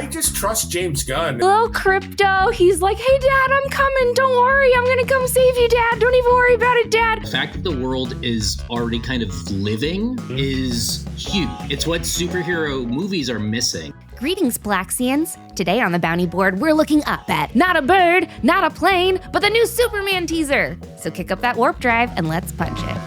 I just trust James Gunn. Hello, Krypto. He's like, hey, Dad, I'm coming. Don't worry. I'm going to come save you, Dad. Don't even worry about it, Dad. The fact that the world is already kind of living is huge. It's what superhero movies are missing. Greetings, Palaxians. Today on the Bounty Board, we're looking up at not a bird, not a plane, but the new Superman teaser. So kick up that warp drive and let's punch it.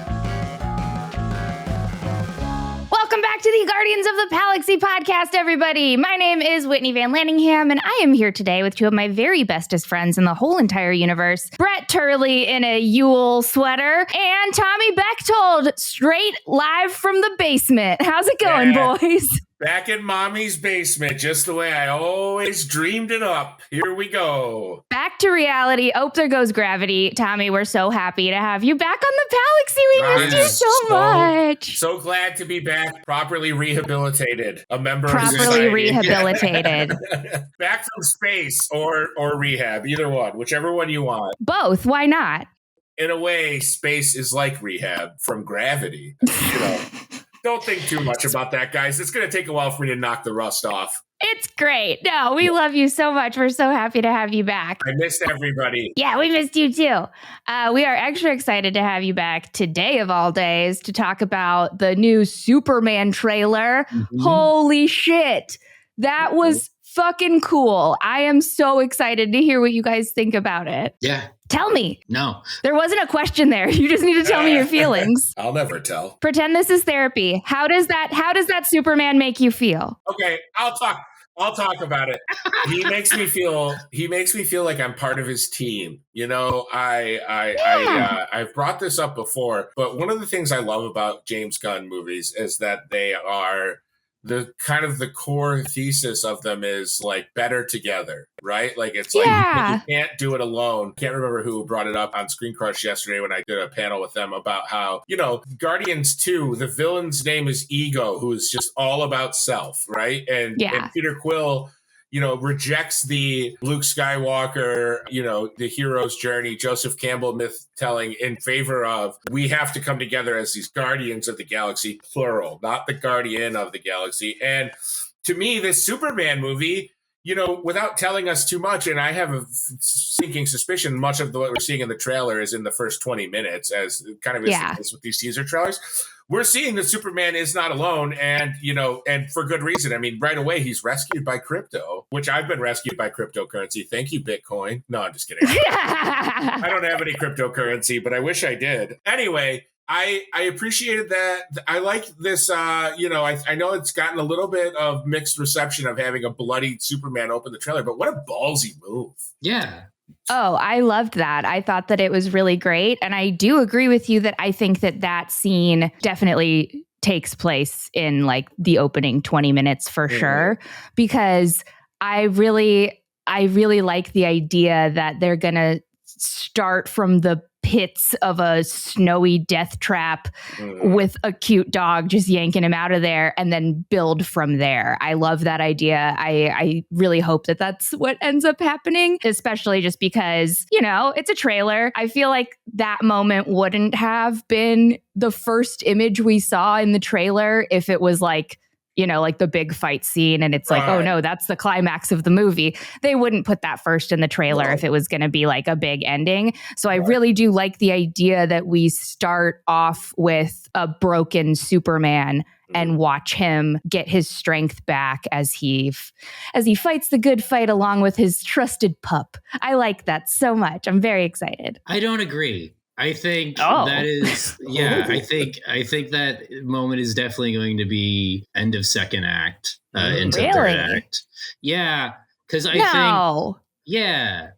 Welcome back to the Guardians of the Palaxy podcast, everybody. My name is Whitney Van Laningham, and I am here today with two of my very bestest friends in the whole entire universe, Brett Turley in a Yule sweater, and Tommy Bechtold, straight live from the basement. How's it going, boys? Back in mommy's basement, just the way I always dreamed it up. Here we go. Back to reality. Oh, there goes gravity. Tommy, we're so happy to have you back on the Palaxy. We missed you so much. So glad to be back, properly rehabilitated. A member of society. Properly rehabilitated. Back from space or rehab, either one, whichever one you want. Both. Why not? In a way, space is like rehab from gravity. Don't think too much about that, guys. It's going to take a while for me to knock the rust off. It's great. No, we love you so much. We're so happy to have you back. I missed everybody. Yeah, we missed you too. We are extra excited to have you back today of all days to talk about the new Superman trailer. Mm-hmm. Holy shit. That was fucking cool. I am so excited to hear what you guys think about it. Yeah. Tell me. No. There wasn't a question there. You just need to tell me your feelings. I'll never tell. Pretend this is therapy. How does that Superman make you feel? Okay, I'll talk about it. He makes me feel like I'm part of his team. You know, I've brought this up before, but one of the things I love about James Gunn movies is that they are the kind of the core thesis of them is like better together, right? Like it's like you can't do it alone. Can't remember who brought it up on Screen Crush yesterday when I did a panel with them about how, Guardians 2, the villain's name is Ego, who is just all about self, right? And Peter Quill, rejects the Luke Skywalker, the hero's journey, Joseph Campbell myth telling in favor of we have to come together as these guardians of the galaxy, plural, not the guardian of the galaxy. And to me, this Superman movie, without telling us too much, and I have a sinking suspicion much of what we're seeing in the trailer is in the first 20 minutes, as kind of is with these teaser trailers. We're seeing that Superman is not alone, and for good reason. I mean, right away he's rescued by Krypto, which I've been rescued by cryptocurrency. Thank you, Bitcoin. No, I'm just kidding. I don't have any cryptocurrency, but I wish I did. Anyway, I appreciated that. I like this. I know it's gotten a little bit of mixed reception of having a bloodied Superman open the trailer, but what a ballsy move! Yeah. Oh, I loved that. I thought that it was really great. And I do agree with you that I think that scene definitely takes place in like the opening 20 minutes for sure, because I really like the idea that they're going to start from the pits of a snowy death trap with a cute dog just yanking him out of there and then build from there. I love that idea. I really hope that that's what ends up happening, especially just because, it's a trailer. I feel like that moment wouldn't have been the first image we saw in the trailer if it was like, like the big fight scene and it's like, oh no, that's the climax of the movie. They wouldn't put that first in the trailer if it was going to be like a big ending. So I really do like the idea that we start off with a broken Superman and watch him get his strength back as he fights the good fight along with his trusted pup. I like that so much. I'm very excited. I don't agree. I think that is, I think that moment is definitely going to be end of second act into third act. Yeah, because I think,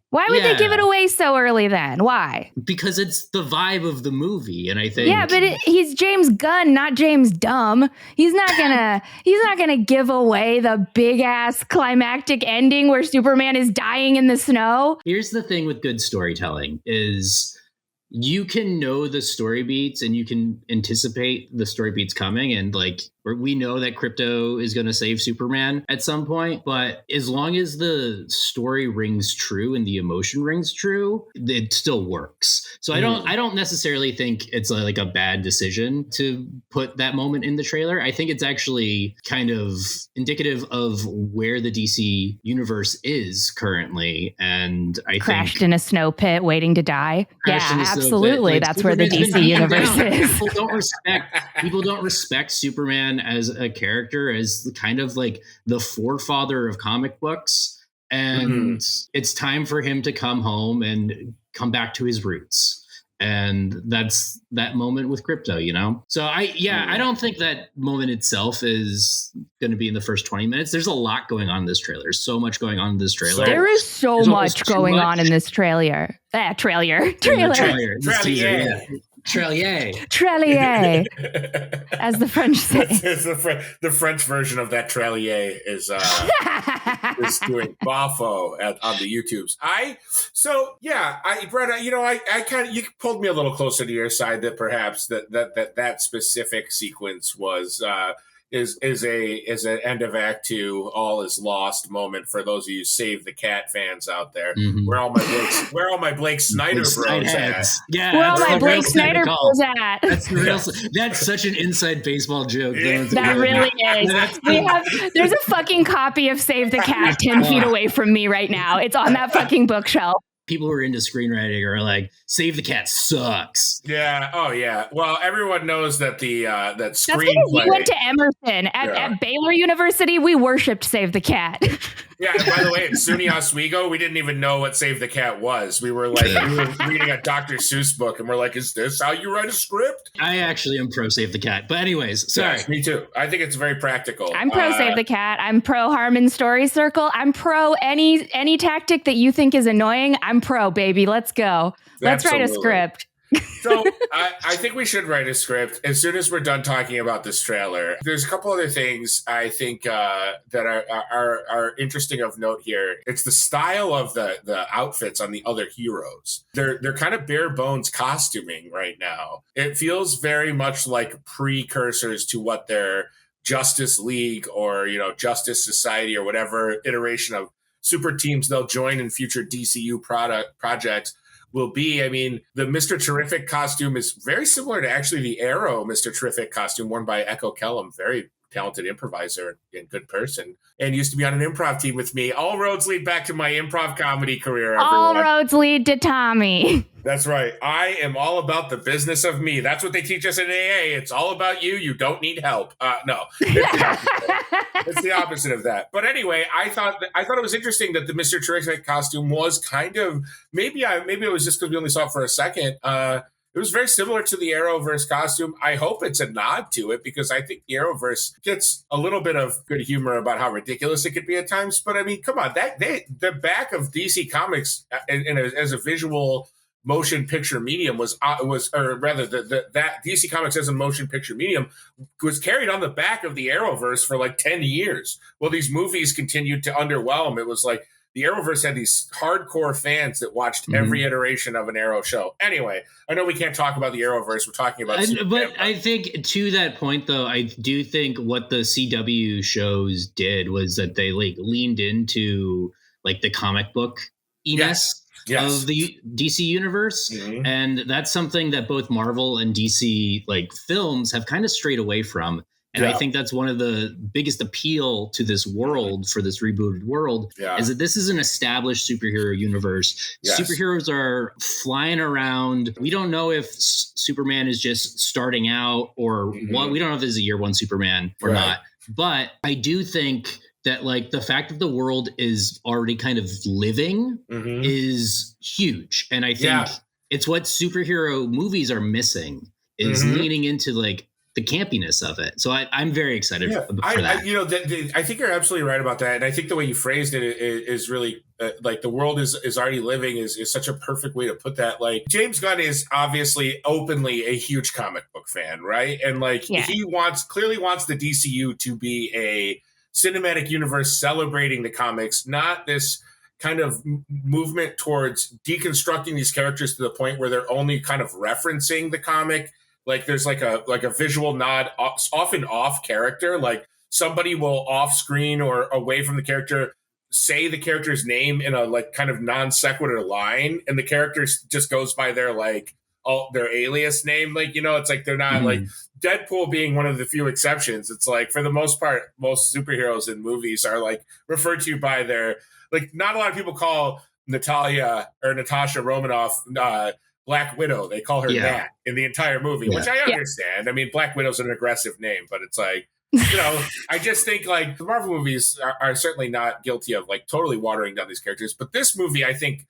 Why would they give it away so early then? Why? Because it's the vibe of the movie, and I think but he's James Gunn, not James Dumb. He's not gonna give away the big ass climactic ending where Superman is dying in the snow. Here's the thing with good storytelling is you can know the story beats and you can anticipate the story beats coming, and like we know that Krypto is going to save Superman at some point, but as long as the story rings true and the emotion rings true, it still works. So I don't necessarily think it's like a bad decision to put that moment in the trailer. I think it's actually kind of indicative of where the DC universe is currently, and I crashed in a snow pit waiting to die. Yeah, absolutely. Like, that's Superman's where the DC universe is. People don't respect Superman as a character, as kind of like the forefather of comic books. And it's time for him to come home and come back to his roots. And that's that moment with Krypto, you know? So I don't think that moment itself is going to be in the first 20 minutes. There's a lot going on in this trailer. There's so much going on in this trailer. There is so much going on in this trailer. Trailer. Trailer. As the French say. The French version of that trailer is doing bafo on the YouTubes. Brett, I kind of, you pulled me a little closer to your side that perhaps that specific sequence was is an end of Act 2, all is lost moment for those of you Save the Cat fans out there. Where all my Blake Snyder bros at? Yeah, where all my Blake Snyder bros at? That's such an inside baseball joke. That really is. There's a fucking copy of Save the Cat 10 feet away from me right now. It's on that fucking bookshelf. People who are into screenwriting are like, Save the Cat sucks. Yeah. Oh, yeah. Well, everyone knows that that screenplay. That's because we went to Emerson. At Baylor University, we worshipped Save the Cat. Yeah, and by the way, in SUNY Oswego, we didn't even know what Save the Cat was. We were reading a Dr. Seuss book, and we're like, is this how you write a script? I actually am pro Save the Cat. But anyways, sorry. Yes, me too. I think it's very practical. I'm pro Save the Cat. I'm pro Harmon Story Circle. I'm pro any tactic that you think is annoying. I'm pro, baby. Let's go. Let's write a script. So I think we should write a script as soon as we're done talking about this trailer. There's a couple other things I think that are interesting of note here. It's the style of the outfits on the other heroes. They're kind of bare bones costuming right now. It feels very much like precursors to what their Justice League or Justice Society or whatever iteration of super teams they'll join in future DCU projects will be. I mean, the Mr. Terrific costume is very similar to actually the Arrow Mr. Terrific costume worn by Echo Kellum, very talented improviser and good person, and used to be on an improv team with me. All roads lead back to my improv comedy career, everyone. All roads lead to Tommy. That's right. I am all about the business of me. That's what they teach us in AA. It's all about you. You don't need help. No, it's the opposite of that. But anyway, I thought it was interesting that the Mr. Terrific costume was kind of maybe it was just because we only saw it for a second. It was very similar to the Arrowverse costume. I hope it's a nod to it because I think the Arrowverse gets a little bit of good humor about how ridiculous it could be at times. But I mean, come on, the back of DC Comics as a visual motion picture medium that DC Comics as a motion picture medium was carried on the back of the Arrowverse for like 10 years. Well, these movies continued to underwhelm. It was like the Arrowverse had these hardcore fans that watched every iteration of an Arrow show. Anyway, I know we can't talk about the Arrowverse. We're talking about But I think to that point, though, I do think what the CW shows did was that they leaned into like the comic book Yes. of the DC universe. And that's something that both Marvel and DC films have kind of strayed away from. And I think that's one of the biggest appeal to this world, for this rebooted world, is that this is an established superhero universe. Superheroes are flying around. We don't know if Superman is just starting out or what. We don't know if this is a year one Superman or not. But I do think that the fact that the world is already kind of living is huge. And I think it's what superhero movies are missing is leaning into the campiness of it. So I'm very excited for that. I think you're absolutely right about that. And I think the way you phrased it is really the world is already living is such a perfect way to put that. James Gunn is obviously openly a huge comic book fan, right? And he clearly wants the DCU to be a cinematic universe celebrating the comics, not this kind of movement towards deconstructing these characters to the point where they're only kind of referencing the comic. Like there's like a visual nod, often off character. Like somebody will off screen or away from the character say the character's name in a like kind of non sequitur line, and the character just goes by their like their alias name. Like, you know, it's like they're not like Deadpool being one of the few exceptions. It's like for the most part, most superheroes in movies are like referred to by their like. Not a lot of people call Natalia or Natasha Romanoff Black Widow. They call her Nat in the entire movie, which I understand. I mean, Black Widow's an aggressive name, but it's like, you know, I just think like the Marvel movies are certainly not guilty of like totally watering down these characters. But this movie, I think,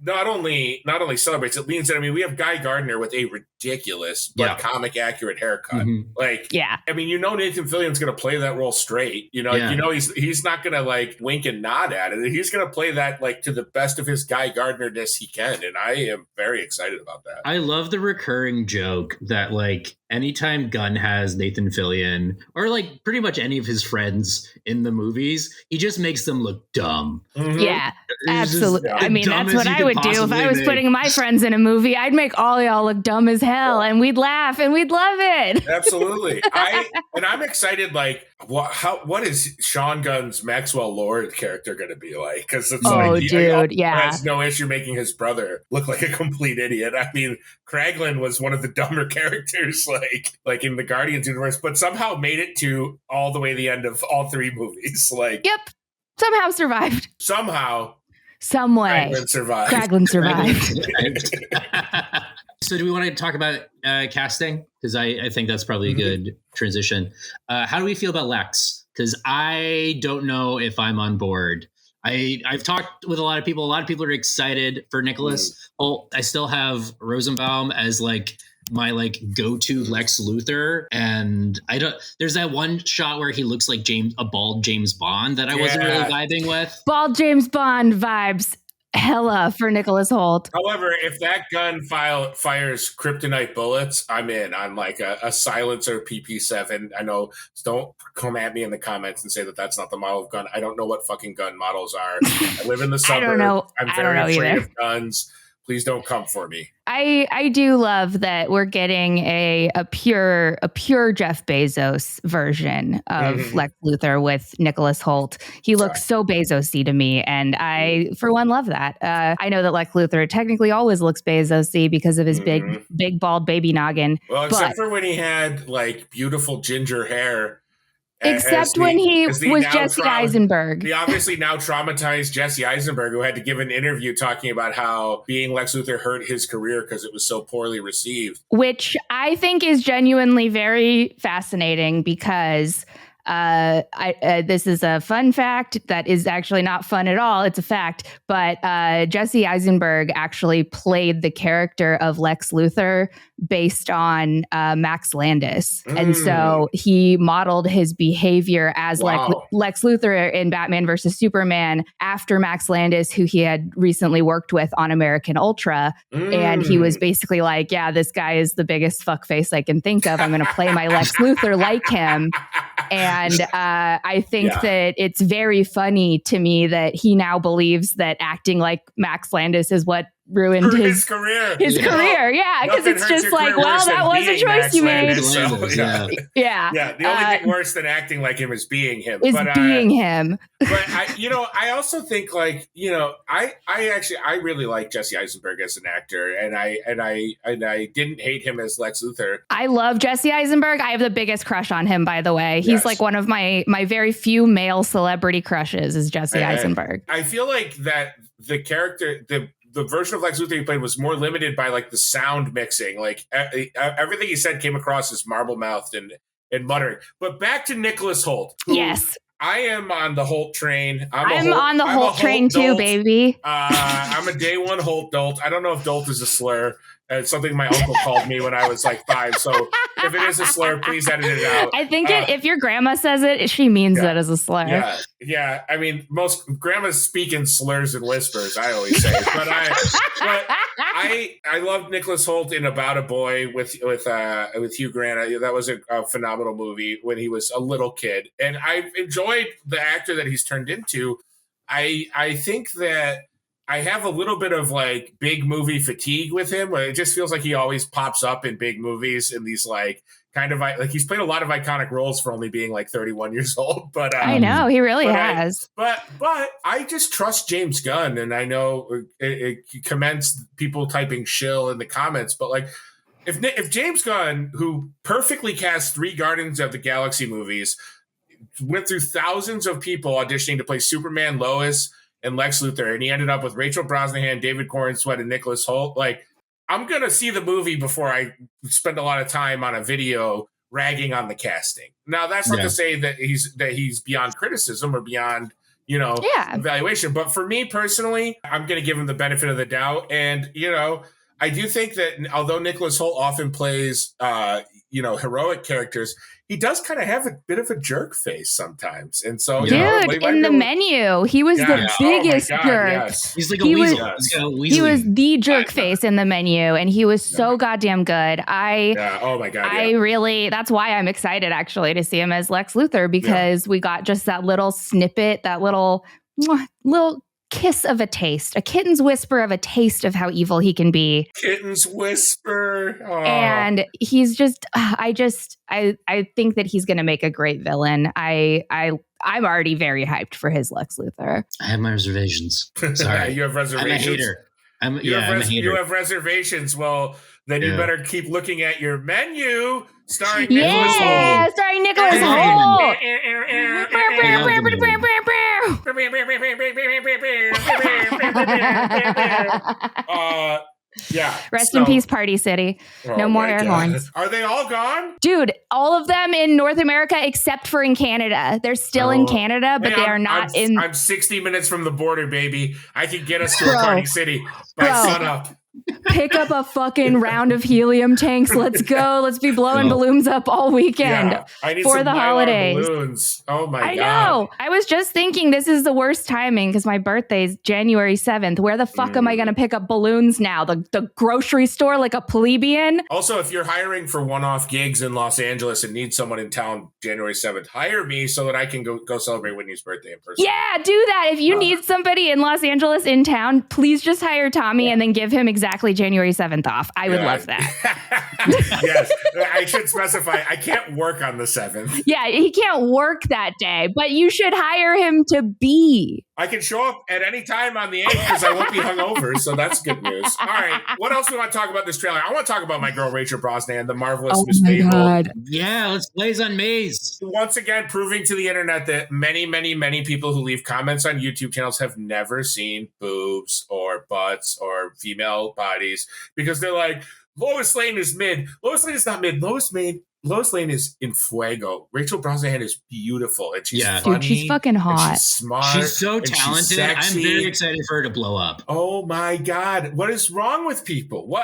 not only celebrates, it leans in. I mean, we have Guy Gardner with a ridiculous but comic accurate haircut. Like, I mean, you know, Nathan Fillion's going to play that role straight. You know, you know, he's not going to like wink and nod at it. He's going to play that like to the best of his Guy Gardner-ness he can, and I am very excited about that. I love the recurring joke that like anytime Gunn has Nathan Fillion or like pretty much any of his friends in the movies, he just makes them look dumb. Yeah, absolutely. I mean, that's what I would do if I was putting my friends in a movie. I'd make all y'all look dumb as hell, and we'd laugh and we'd love it. Absolutely. I'm excited. Like, what is Sean Gunn's Maxwell Lord character going to be like? Because it's he has no issue making his brother look like a complete idiot. I mean, Kraglin was one of the dumber characters, like in the Guardians universe, but somehow made it to all the way to the end of all three movies. Like, somehow survived. Some way. Kraglin survived. So do we want to talk about casting? Because I think that's probably a good transition. How do we feel about Lex? Because I don't know if I'm on board. I've talked with a lot of people. A lot of people are excited for Nicholas Hoult. I still have Rosenbaum as like my like go-to Lex Luthor, and there's that one shot where he looks like a bald James Bond that I wasn't really vibing with. Bald James Bond vibes hella for Nicholas Hoult. However, if that gun fires kryptonite bullets, I'm in on like a silencer PP7. I know, don't come at me in the comments and say that that's not the model of gun. I don't know what fucking gun models are. I live in the suburbs. I don't know. I'm very afraid of guns. Please don't come for me. I do love that we're getting a pure Jeff Bezos version of Lex Luthor with Nicholas Hoult. He looks so Bezos-y to me, and I, for one, love that. I know that Lex Luthor technically always looks Bezos-y because of his big bald baby noggin. Well, except for when he had like beautiful ginger hair. Except when he was Jesse Eisenberg. He obviously now traumatized Jesse Eisenberg, who had to give an interview talking about how being Lex Luthor hurt his career because it was so poorly received. Which I think is genuinely very fascinating because this is a fun fact that is actually not fun at all. It's a fact. But Jesse Eisenberg actually played the character of Lex Luthor based on Max Landis. And so he modeled his behavior as Lex Luthor in Batman versus Superman after Max Landis, who he had recently worked with on American Ultra. And he was basically like, yeah, this guy is the biggest fuckface I can think of. I'm going to play my Lex Luthor like him. And I think that it's very funny to me that he now believes that acting like Max Landis is what ruined his career. His career, because it's just like, well, that was a choice you made. The only thing worse than acting like him is being him. Being him. But I also think like, I really like Jesse Eisenberg as an actor, and I didn't hate him as Lex Luthor. I love Jesse Eisenberg. I have the biggest crush on him, by the way. He's like one of my very few male celebrity crushes is Jesse Eisenberg. I feel like that the character, the version of Lex Luthor he played was more limited by like the sound mixing. Like everything he said came across as marble mouthed and muttering. But back to Nicholas Hoult. Yes. I am on the Hoult train. I'm on the Hoult train too, baby. I'm a day one Hoult dolt. I don't know if dolt is a slur. It's something my uncle called me when I was like 5. So if it is a slur, please edit it out. I think if your grandma says it, she means that as a slur. Yeah. I mean, most grandmas speak in slurs and whispers, I always say. But I loved Nicholas Hoult in About a Boy with Hugh Grant. That was a phenomenal movie when he was a little kid. And I've enjoyed the actor that he's turned into. I think that I have a little bit of like big movie fatigue with him. Where it just feels like he always pops up in big movies in these like kind of like he's played a lot of iconic roles for only being like 31 years old. But I know he really has. But I just trust James Gunn, and I know it commends people typing shill in the comments. But like, if James Gunn, who perfectly cast 3 Guardians of the Galaxy movies, went through thousands of people auditioning to play Superman, Lois, and Lex Luthor, and he ended up with Rachel Brosnahan, David Corenswet, and Nicholas Hoult. Like, I'm gonna see the movie before I spend a lot of time on a video ragging on the casting. Now, that's not to say that he's beyond criticism or beyond evaluation. But for me personally, I'm gonna give him the benefit of the doubt, and I do think that although Nicholas Hoult often plays heroic characters, he does kind of have a bit of a jerk face sometimes. And so, dude, in the menu, he was the biggest jerk. Yes. He's like a weasel. He was the jerk face in the menu, and he was so goddamn good. Oh my God. I really, that's why I'm excited actually to see him as Lex Luthor, because we got just that little snippet, that little kiss of a taste, a kitten's whisper of a taste of how evil he can be. Kitten's whisper. Oh. And he's just, I think that he's going to make a great villain. I'm already very hyped for his Lex Luthor. I have my reservations. Sorry. You have reservations? I'm a hater. You have reservations. Well, then you better keep looking at your menu starring Nicholas Hoult. Starring Nicholas Hoult. Rest in peace, Party City. No more air horns. Are they all gone? Dude, all of them in North America except for in Canada. They're still in Canada, but they are not in. I'm 60 minutes from the border, baby. I can get us to a Party City by sunup. Pick up a fucking round of helium tanks. Let's go. Let's be blowing balloons up all weekend for the holidays. Balloons. Oh my God. I know. I was just thinking this is the worst timing because my birthday's January 7th. Where the fuck am I going to pick up balloons now? The grocery store like a plebeian? Also, if you're hiring for one-off gigs in Los Angeles and need someone in town January 7th, hire me so that I can go celebrate Whitney's birthday in person. Yeah, do that. If you need somebody in Los Angeles in town, please just hire Tommy and then give him exactly January 7th off. I would love that. Yes, I should specify. I can't work on the 7th. Yeah, he can't work that day, but you should hire him to be. I can show up at any time on the 8th because I won't be hungover, so that's good news. All right, what else do we want to talk about this trailer? I want to talk about my girl Rachel Brosnahan, the marvelous Miss Maisel. Yeah, let's blaze on Maze. Once again, proving to the internet that many, many, many people who leave comments on YouTube channels have never seen boobs or butts or female bodies because they're like, Lois Lane is mid. Lois Lane is not mid. Lois Lane is in fuego. Rachel Brosnahan is beautiful and she's funny. Dude, she's fucking hot. She's smart. She's so talented. I'm very excited for her to blow up. Oh my God. What is wrong with people?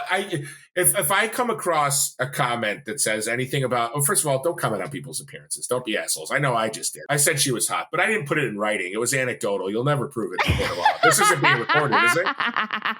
If I come across a comment that says anything about, first of all, don't comment on people's appearances. Don't be assholes. I know I just did. I said she was hot, but I didn't put it in writing. It was anecdotal. You'll never prove it in the court of law. This isn't being recorded, is it?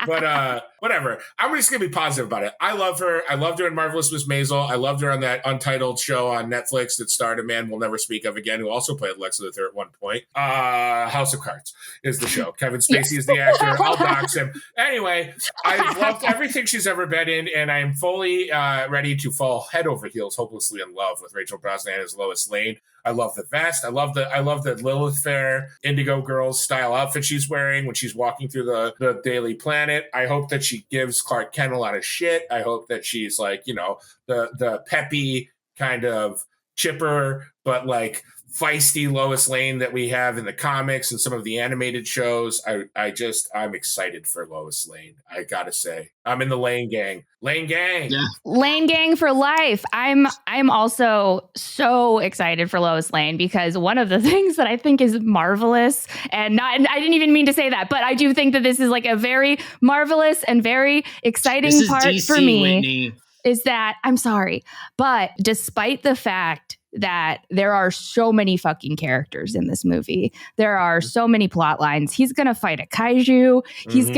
But whatever. I'm just going to be positive about it. I love her. I loved her in Marvelous Miss Maisel. I loved her on that untitled show on Netflix that starred a man we'll never speak of again, who also played Lex Luthor at one point. House of Cards is the show. Kevin Spacey is the actor. I'll dox him. Anyway, I've loved everything she's ever been in, and I am fully ready to fall head over heels, hopelessly in love with Rachel Brosnahan as Lois Lane. I love the vest. I love the Lilith Fair Indigo Girls style outfit she's wearing when she's walking through the Daily Planet. I hope that she gives Clark Kent a lot of shit. I hope that she's like, the peppy kind of chipper, but like feisty Lois Lane that we have in the comics and some of the animated shows. I'm excited for Lois Lane. I gotta say, I'm in the Lane gang. Lane gang. Yeah. Lane gang for life. I'm also so excited for Lois Lane because one of the things that I think is marvelous and I didn't even mean to say that, but I do think that this is like a very marvelous and very exciting part DC, for me. Whitney. Is that I'm sorry, but despite the fact that there are so many fucking characters in this movie, there are so many plot lines. He's gonna fight a kaiju. He's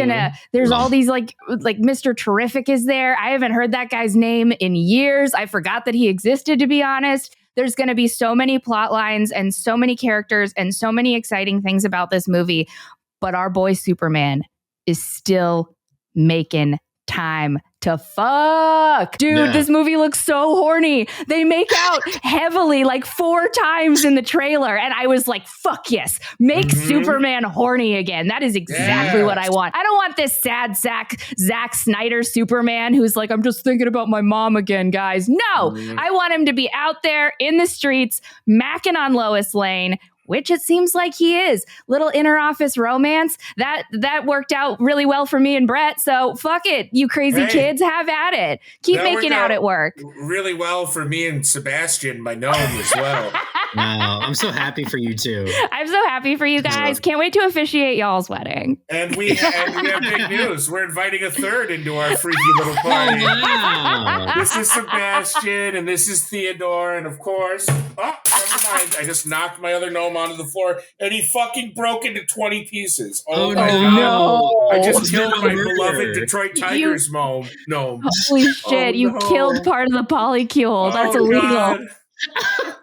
there's all these like Mr. Terrific is there. I haven't heard that guy's name in years. I forgot that he existed, to be honest. There's going to be so many plot lines and so many characters and so many exciting things about this movie. but our boy Superman is still making time to fuck. Dude, this movie looks so horny. They make out heavily like 4 times in the trailer. And I was like, fuck yes. Make Superman horny again. That is exactly what I want. I don't want this sad Zack Snyder Superman who's like, I'm just thinking about my mom again, guys. No, I want him to be out there in the streets, macking on Lois Lane, which it seems like he is. Little inner office romance. That worked out really well for me and Brett. So fuck it, you crazy kids, have at it. Keep making out at work. Really well for me and Sebastian, my gnome, as well. Wow, I'm so happy for you too. I'm so happy for you guys. Can't wait to officiate y'all's wedding. And we have big news. We're inviting a third into our freaky little party. Wow. This is Sebastian, and this is Theodore, and of course, never mind. I just knocked my other gnome onto the floor, and he fucking broke into 20 pieces. Oh my God. No. I just killed my beloved Detroit Tigers gnome. Holy shit, you killed part of the polycule. That's illegal. God.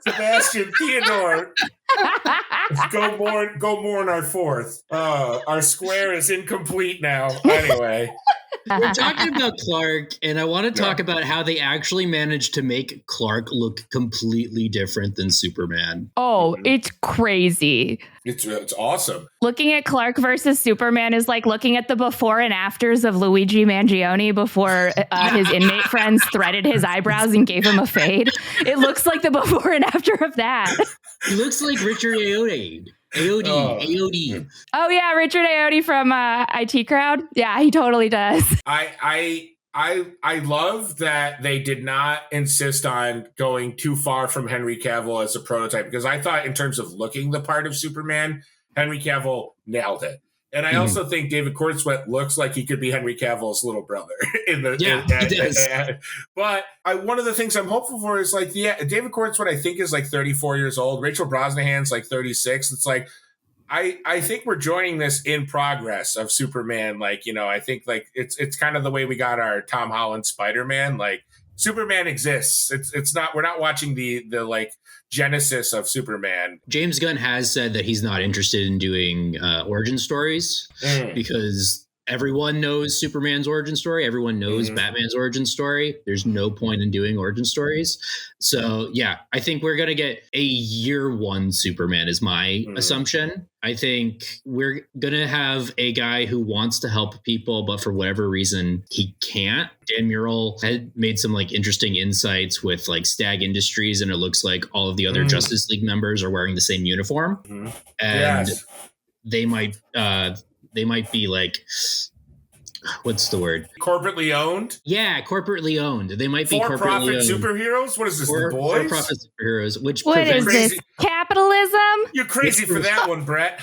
Sebastian, Theodore, go mourn our fourth. Our square is incomplete now. Anyway. We're talking about Clark, and I want to talk about how they actually managed to make Clark look completely different than Superman. Oh, it's crazy. It's awesome. Looking at Clark versus Superman is like looking at the before and afters of Luigi Mangione before his inmate friends threaded his eyebrows and gave him a fade. It looks like the before and after of that. He looks like Richard Ayoade. AOD. Oh yeah, Richard Ayoade from IT Crowd. Yeah, he totally does. I love that they did not insist on going too far from Henry Cavill as a prototype, because I thought in terms of looking the part of Superman, Henry Cavill nailed it. And I also think David Cornsweet looks like he could be Henry Cavill's little brother. He does. But one of the things I'm hopeful for is like, David Cornsweet I think is like 34 years old. Rachel Brosnahan's like 36. It's like, I think we're joining this in progress of Superman. Like, I think like it's kind of the way we got our Tom Holland Spider-Man. Like, Superman exists. It's not, we're not watching the like genesis of Superman. James Gunn has said that he's not interested in doing origin stories because everyone knows Superman's origin story. Everyone knows Batman's origin story. There's no point in doing origin stories. So yeah, I think we're going to get a year one Superman is my assumption. I think we're going to have a guy who wants to help people, but for whatever reason, he can't. Dan Murrell had made some like interesting insights with like Stag Industries, and it looks like all of the other Justice League members are wearing the same uniform. And they might be like, what's the word? Corporately owned? Yeah, corporately owned. They might be corporately owned. Superheroes? What is this, the boys? For-profit superheroes, which what is this, capitalism? You're crazy for that one, Brett.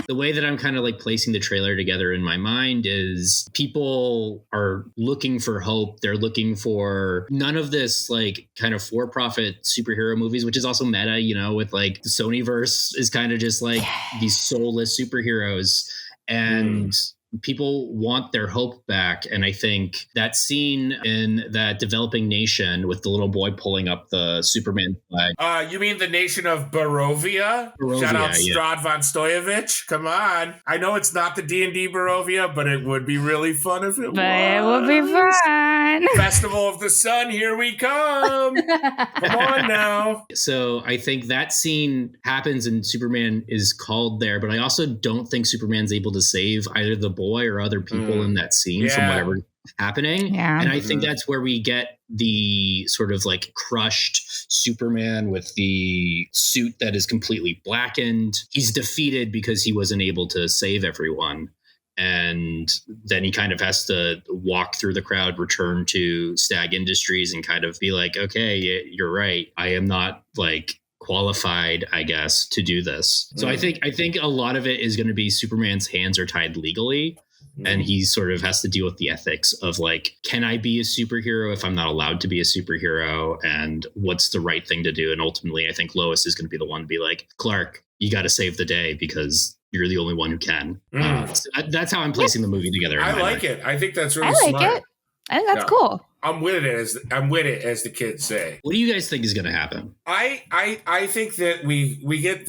The way that I'm kind of like placing the trailer together in my mind is people are looking for hope. They're looking for none of this like kind of for-profit superhero movies, which is also meta, with like the Sonyverse is kind of just like these soulless superheroes. And people want their hope back. And I think that scene in that developing nation with the little boy pulling up the Superman flag. You mean the nation of Barovia? Shout out Strad von Stoyevich. Come on. I know it's not the D&D Barovia, but it would be really fun if it was. It would be fun. Festival of the Sun, here we come. Come on now. So I think that scene happens and Superman is called there, but I also don't think Superman's able to save either the boy or other people in that scene from whatever happening. Yeah. And I think that's where we get the sort of like crushed Superman with the suit that is completely blackened. He's defeated because he wasn't able to save everyone. And then he kind of has to walk through the crowd, return to Stag Industries and kind of be like, okay, you're right. I am not like qualified, I guess, to do this. So I think a lot of it is going to be Superman's hands are tied legally. And he sort of has to deal with the ethics of like, can I be a superhero if I'm not allowed to be a superhero? And what's the right thing to do? And ultimately, I think Lois is going to be the one to be like, Clark, you got to save the day because you're the only one who can. So that's how I'm placing the movie together. I like it. I think that's really smart. It. I think that's cool. I'm with it, as the kids say. What do you guys think is going to happen? I think that we get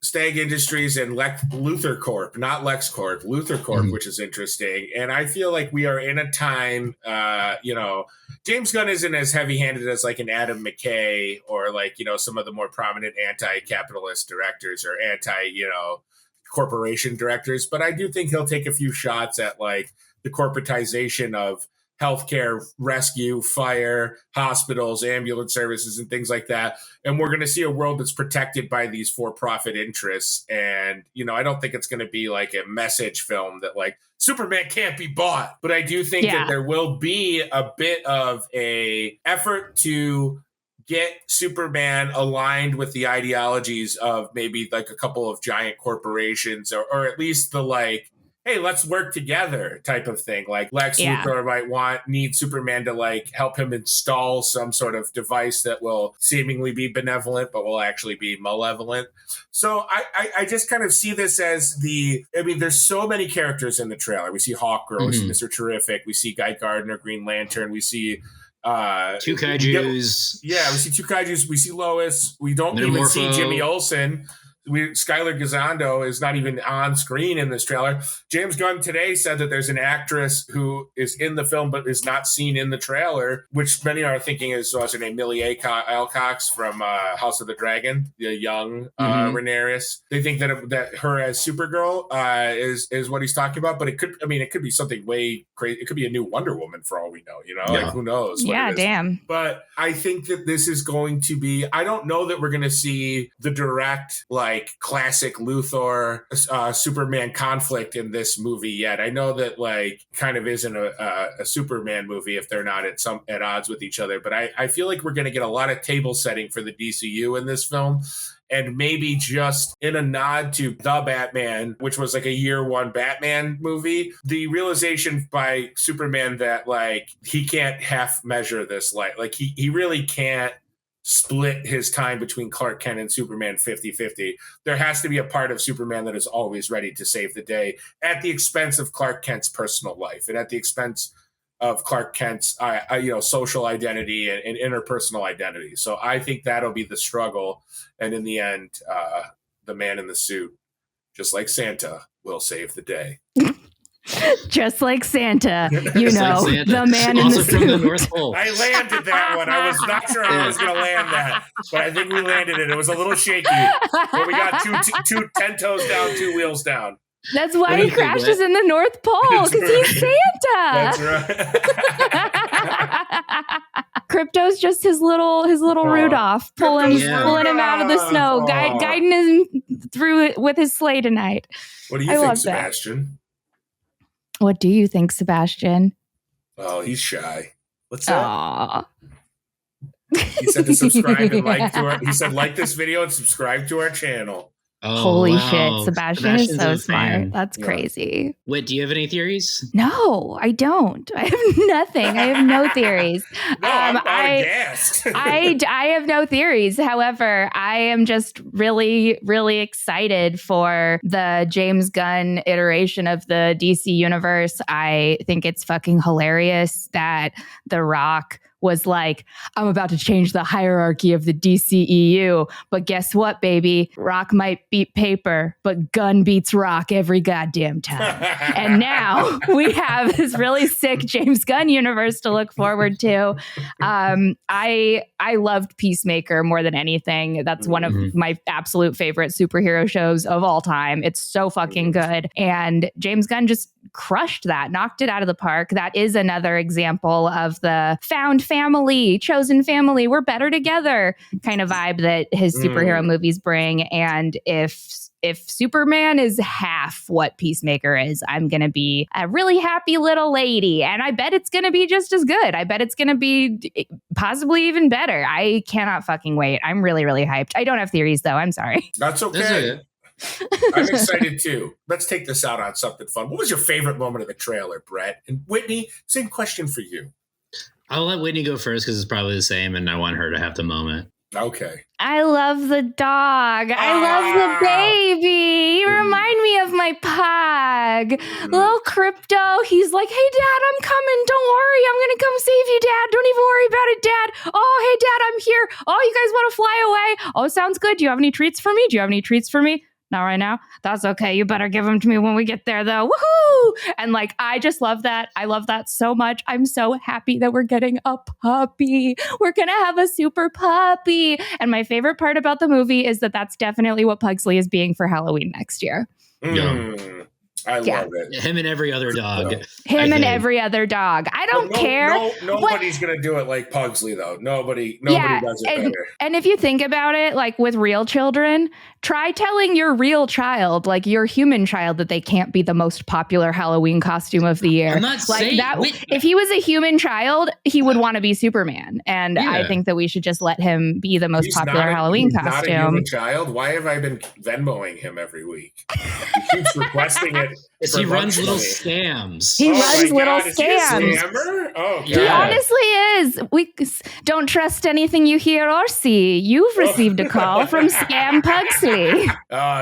Stag Industries and Lex Luthor Corp, not LexCorp, Luthor Corp, which is interesting. And I feel like we are in a time, James Gunn isn't as heavy-handed as like an Adam McKay or like, some of the more prominent anti-capitalist directors or corporation directors. But I do think he'll take a few shots at like the corporatization of healthcare, rescue, fire, hospitals, ambulance services, and things like that. And we're going to see a world that's protected by these for-profit interests. And, I don't think it's going to be like a message film that like Superman can't be bought. But I do think that there will be a bit of a effort to get Superman aligned with the ideologies of maybe like a couple of giant corporations or at least the like, hey, let's work together type of thing. Like Lex Luthor might need Superman to like help him install some sort of device that will seemingly be benevolent, but will actually be malevolent. So I just kind of see this as there's so many characters in the trailer. We see Hawkgirl, we see Mr. Terrific, we see Guy Gardner, Green Lantern, we see two kaijus. We see two kaijus. We see Lois. We don't even see Jimmy Olsen. Skylar Gisondo is not even on screen in this trailer. James Gunn today said that there's an actress who is in the film but is not seen in the trailer, which many are thinking is, what's her name, Millie Alcox from House of the Dragon, the young Rhaenyra. They think that her as Supergirl is what he's talking about, but it could be something way crazy. It could be a new Wonder Woman for all we know, like who knows? Yeah, damn. But I think that this is going to be, I don't know that we're going to see the direct, like classic Luthor Superman conflict in this movie yet. I know that like kind of isn't a Superman movie if they're not at odds with each other, but I feel like we're going to get a lot of table setting for the DCU in this film. And maybe just in a nod to The Batman, which was like a year one Batman movie, the realization by Superman that like he can't half measure this light. Like he really can't split his time between Clark Kent and Superman 50-50. There has to be a part of Superman that is always ready to save the day at the expense of Clark Kent's personal life and at the expense of Clark Kent's social identity and interpersonal identity. So I think that'll be the struggle. And in the end, the man in the suit, just like Santa, will save the day. Just like Santa, the man in the suit. From the North Pole. I landed that one. I was not sure I was going to land that, but I think we landed it. It was a little shaky, but we got two 10 toes down, 2 wheels down. That's why he crashes in the North Pole, because he's Santa. That's right. Krypto's just his little Rudolph, pulling him out of the snow, guiding him through it with his sleigh tonight. What do you think, Sebastian? What do you think, Sebastian? Oh, he's shy. What's that? He said to subscribe and like this video and subscribe to our channel. Oh, holy shit, Sebastian is so smart. That's crazy. Wait, do you have any theories? No, I don't. I have nothing. I have no theories. No, I'm gassed. I have no theories. However, I am just really, really excited for the James Gunn iteration of the DC universe. I think it's fucking hilarious that The Rock was like, I'm about to change the hierarchy of the DCEU. But guess what, baby? Rock might beat paper, but Gunn beats Rock every goddamn time. And now we have this really sick James Gunn universe to look forward to. I loved Peacemaker more than anything. That's one of my absolute favorite superhero shows of all time. It's so fucking good. And James Gunn just crushed that, knocked it out of the park. That is another example of the found family, chosen family, we're better together kind of vibe that his superhero movies bring. And if Superman is half what Peacemaker is, I'm going to be a really happy little lady. And I bet it's going to be just as good. I bet it's going to be possibly even better. I cannot fucking wait. I'm really, really hyped. I don't have theories, though. I'm sorry. That's okay. I'm excited too. Let's take this out on something fun. What was your favorite moment of the trailer, Brett? And Whitney, same question for you. I'll let Whitney go first because it's probably the same, and I want her to have the moment. Okay. I love the dog. I love the baby. He remind me of my pug. Little Krypto. He's like, hey, Dad, I'm coming. Don't worry. I'm going to come save you, Dad. Don't even worry about it, Dad. Oh, hey, Dad, I'm here. Oh, you guys want to fly away? Oh, sounds good. Do you have any treats for me? Not right now? That's okay. You better give them to me when we get there, though. Woohoo! And like, I just love that. I love that so much. I'm so happy that we're getting a puppy. We're going to have a super puppy. And my favorite part about the movie is that that's definitely what Pugsley is being for Halloween next year. I love it. Him and every other dog. Every other dog. I don't care. Nobody's going to do it like Pugsley, though. Nobody does it better. And if you think about it, like with real children, try telling your real child, like your human child, that they can't be the most popular Halloween costume of the year. I'm not saying that. If he was a human child, he would want to be Superman. And I think that we should just let him be the most popular Halloween costume. Not a human child. Why have I been Venmoing him every week? He keeps requesting it. He runs little scams. He runs little scams. Is he a scammer? Oh, God. He honestly is. We don't trust anything you hear or see. You've received a call from Scam Pugsley.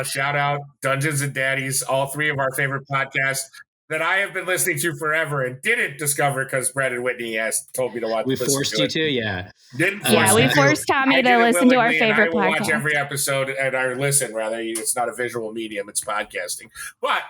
Shout out Dungeons and Daddies, all three of our favorite podcasts that I have been listening to forever and didn't discover because Brett and Whitney told me to watch. We forced you to, yeah. We forced Tommy to listen to our favorite podcast. I watch every episode, and I listen, rather. It's not a visual medium, it's podcasting. But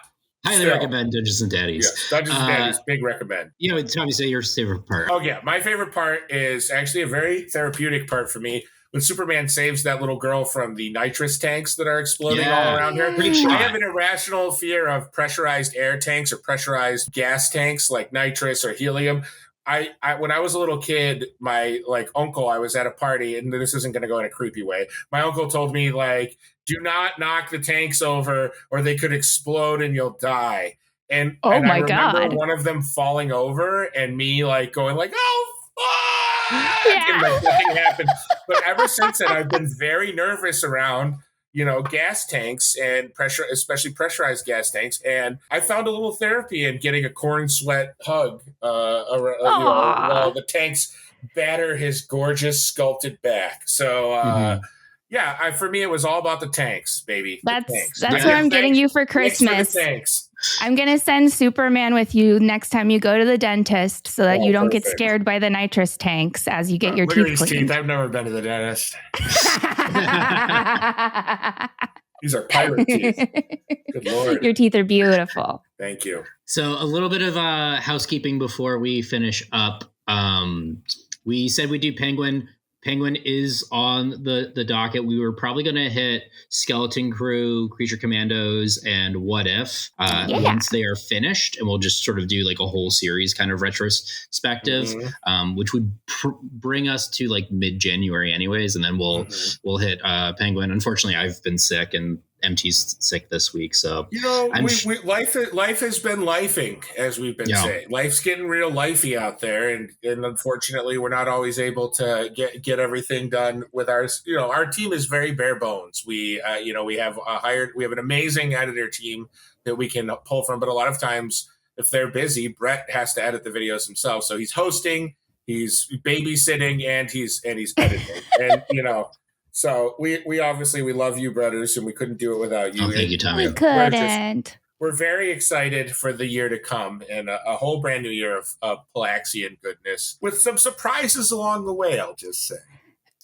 highly recommend Dungeons and Daddies. Yes, Dungeons and Daddies, big recommend. Tommy, say your favorite part. Oh, yeah. My favorite part is actually a very therapeutic part for me. When Superman saves that little girl from the nitrous tanks that are exploding all around her. I have an irrational fear of pressurized air tanks or pressurized gas tanks like nitrous or helium. I when I was a little kid, my uncle, I was at a party, and this isn't going to go in a creepy way. My uncle told me, do not knock the tanks over or they could explode and you'll die. And I remember one of them falling over and me going oh, fuck! And nothing happened. But ever since then, I've been very nervous around, gas tanks and pressure, especially pressurized gas tanks. And I found a little therapy in getting a corn sweat hug while the tanks batter his gorgeous sculpted back. So, for me, it was all about the tanks, baby. That's what I'm getting you for Christmas. I'm going to send Superman with you next time you go to the dentist so that you don't get scared by the nitrous tanks as you get your teeth cleaned. I've never been to the dentist. These are pirate teeth. Good Lord. Your teeth are beautiful. Thank you. So a little bit of housekeeping before we finish up. We said we'd do Penguin. Penguin is on the docket. We were probably going to hit Skeleton Crew, Creature Commandos, and What If once they are finished. And we'll just sort of do a whole series kind of retrospective, which would bring us to mid-January anyways. And then we'll hit Penguin. Unfortunately, I've been sick and MT's sick this week, so life has been lifing, as we've been saying. Life's getting real lifey out there, and unfortunately, we're not always able to get everything done with our. Our team is very bare bones. We we have an amazing editor team that we can pull from, but a lot of times, if they're busy, Brett has to edit the videos himself. So he's hosting, he's babysitting, and he's editing, and So we obviously love you, brothers, and we couldn't do it without you. Oh, thank you, Tommy. We couldn't. We're very excited for the year to come and a whole brand new year of Palaxian goodness with some surprises along the way, I'll just say.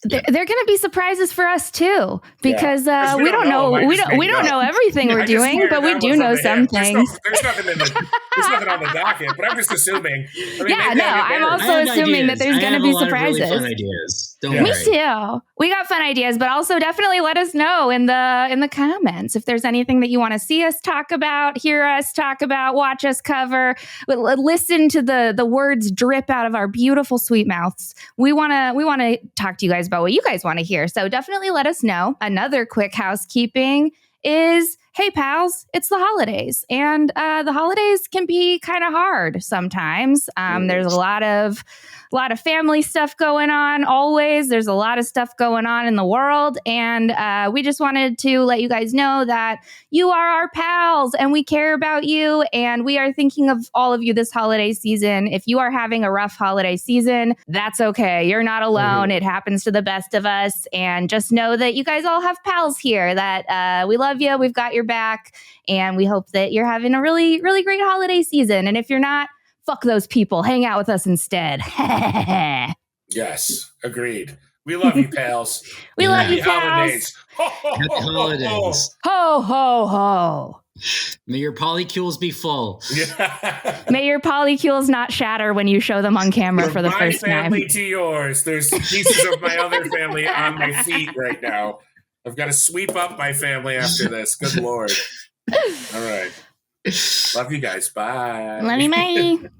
They're going to be surprises for us too, because we don't know everything we're doing, but we do know some things. There's nothing on the docket, but I'm just assuming. I'm also assuming that there's going to be surprises. Really fun ideas. Me too. We got fun ideas, but also definitely let us know in the comments if there's anything that you want to see us talk about, hear us talk about, watch us cover, listen to the words drip out of our beautiful sweet mouths. We want to talk to you guys about what you guys want to hear. So definitely let us know. Another quick housekeeping is, hey pals, it's the holidays, and the holidays can be kind of hard sometimes. There's a lot of family stuff going on. Always, there's a lot of stuff going on in the world, and we just wanted to let you guys know that you are our pals, and we care about you, and we are thinking of all of you this holiday season. If you are having a rough holiday season, that's okay. You're not alone. It happens to the best of us, and just know that you guys all have pals here. That we love you. We've got your back, and we hope that you're having a really, really great holiday season. And if you're not, fuck those people. Hang out with us instead. Yes, agreed. We love you, pals. We love you, pals. Holidays. Happy holidays. Ho, ho, ho. May your polycules be full. Yeah. May your polycules not shatter when you show them on camera for the first time. My family to yours. There's pieces of my other family on my feet right now. I've got to sweep up my family after this. Good Lord. All right. Love you guys. Bye. Love you, bye.